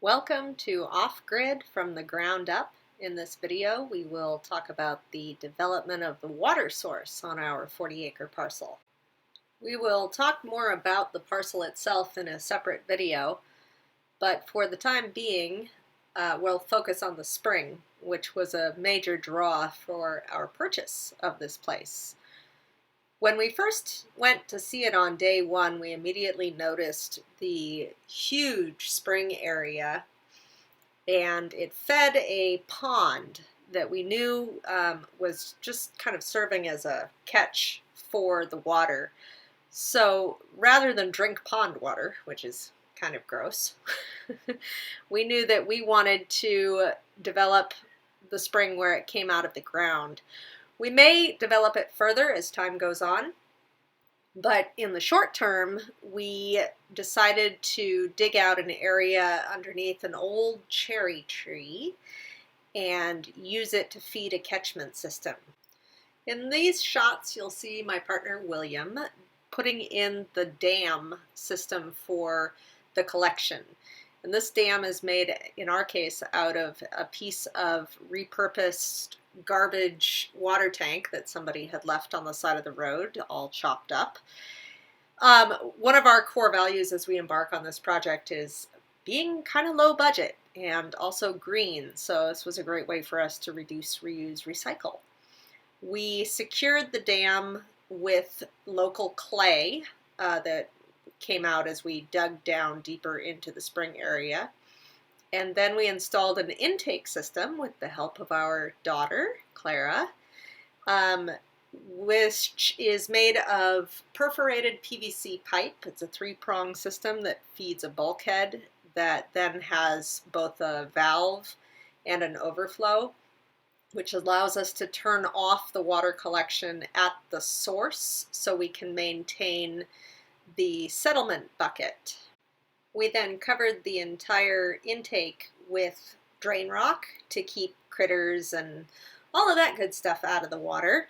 Welcome to Off Grid from the Ground Up. In this video, we will talk about the development of the water source on our 40-acre parcel. We will talk more about the parcel itself in a separate video, but for the time being, we'll focus on the spring, which was a major draw for our purchase of this place. When we first went to see it on day one, we immediately noticed the huge spring area, and it fed a pond that we knew was just kind of serving as a catch for the water. So rather than drink pond water, which is kind of gross, we knew that we wanted to develop the spring where it came out of the ground. We may develop it further as time goes on, but in the short term, we decided to dig out an area underneath an old cherry tree and use it to feed a catchment system. In these shots, you'll see my partner William putting in the dam system for the collection. And this dam is made, in our case, out of a piece of repurposed garbage water tank that somebody had left on the side of the road, all chopped up. One of our core values as we embark on this project is being kind of low budget and also green, so this was a great way for us to reduce, reuse, recycle. We secured the dam with local clay that came out as we dug down deeper into the spring area. And then we installed an intake system with the help of our daughter, Clara, which is made of perforated PVC pipe. It's a three-prong system that feeds a bulkhead that then has both a valve and an overflow, which allows us to turn off the water collection at the source so we can maintain the settlement bucket. We then covered the entire intake with drain rock to keep critters and all of that good stuff out of the water.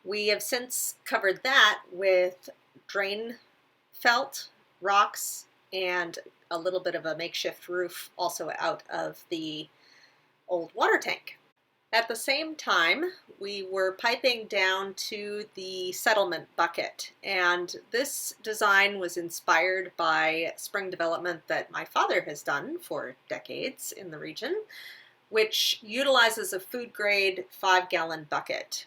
We have since covered that with drain felt, rocks, and a little bit of a makeshift roof also out of the old water tank. At the same time, we were piping down to the settlement bucket, and this design was inspired by spring development that my father has done for decades in the region, which utilizes a food grade 5-gallon bucket.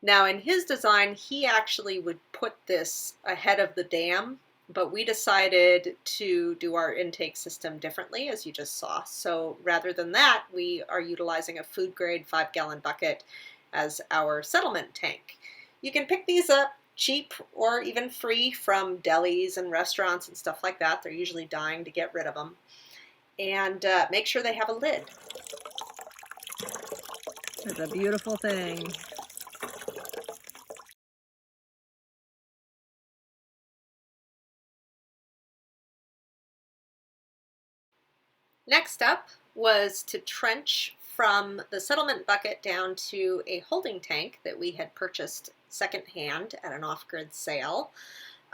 Now in his design, he actually would put this ahead of the dam, but we decided to do our intake system differently, as you just saw. So rather than that, we are utilizing a food grade 5-gallon bucket as our settlement tank. You can pick these up cheap or even free from delis and restaurants and stuff like that. They're usually dying to get rid of them. And make sure they have a lid. It's a beautiful thing. Next up was to trench from the settlement bucket down to a holding tank that we had purchased secondhand at an off-grid sale.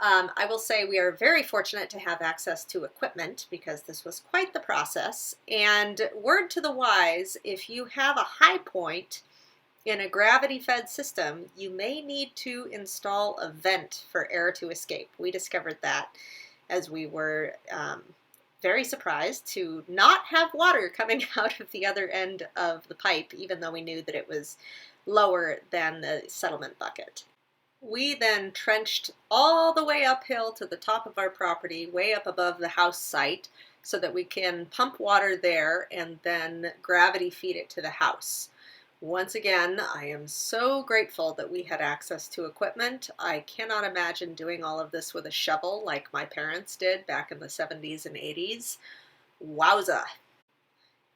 I will say we are very fortunate to have access to equipment because this was quite the process. And word to the wise, if you have a high point in a gravity-fed system, you may need to install a vent for air to escape. We discovered that as we were very surprised to not have water coming out of the other end of the pipe, even though we knew that it was lower than the settlement bucket. We then trenched all the way uphill to the top of our property, way up above the house site, so that we can pump water there and then gravity feed it to the house. Once again, I am so grateful that we had access to equipment. I cannot imagine doing all of this with a shovel like my parents did back in the 70s and 80s. Wowza!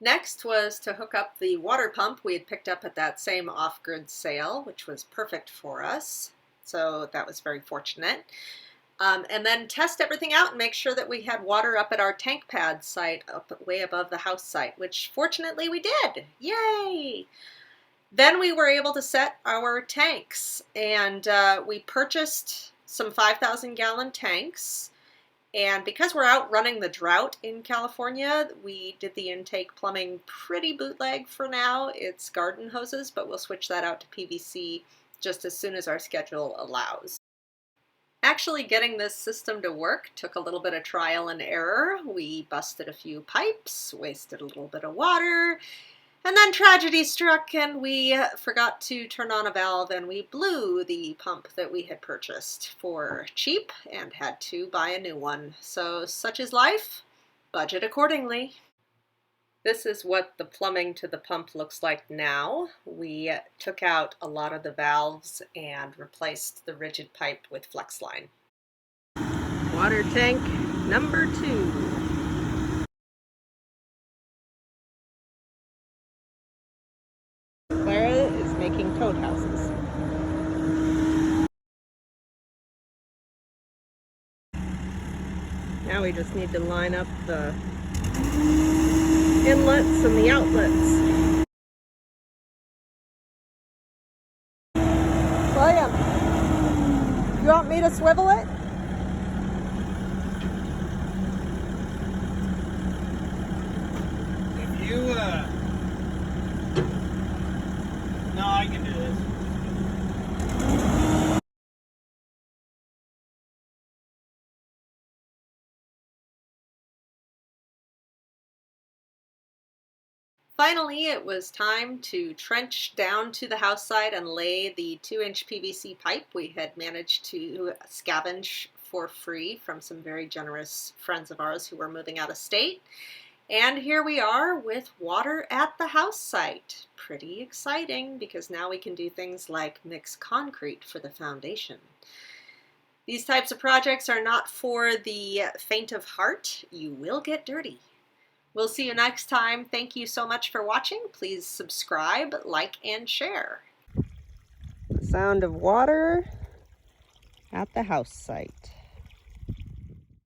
Next was to hook up the water pump we had picked up at that same off-grid sale, which was perfect for us. So that was very fortunate. And then test everything out and make sure that we had water up at our tank pad site up way above the house site, which fortunately we did. Yay! Then we were able to set our tanks, and we purchased some 5,000-gallon tanks, And because we're outrunning the drought in California, we did the intake plumbing pretty bootleg for now. It's garden hoses, but we'll switch that out to PVC just as soon as our schedule allows. Actually getting this system to work took a little bit of trial and error. We busted a few pipes, wasted a little bit of water, and then tragedy struck and we forgot to turn on a valve and we blew the pump that we had purchased for cheap and had to buy a new one. So such is life, budget accordingly. This is what the plumbing to the pump looks like now. We took out a lot of the valves and replaced the rigid pipe with flex line. Water tank number 2. Clara is making toad houses. Now we just need to line up the inlets and the outlets. William, you want me to swivel it? If you, no, I can do this. Finally, it was time to trench down to the house side and lay the 2-inch PVC pipe we had managed to scavenge for free from some very generous friends of ours who were moving out of state. And here we are with water at the house site. Pretty exciting because now we can do things like mix concrete for the foundation. These types of projects are not for the faint of heart. You will get dirty. We'll see you next time. Thank you so much for watching. Please subscribe, like, and share. The sound of water at the house site.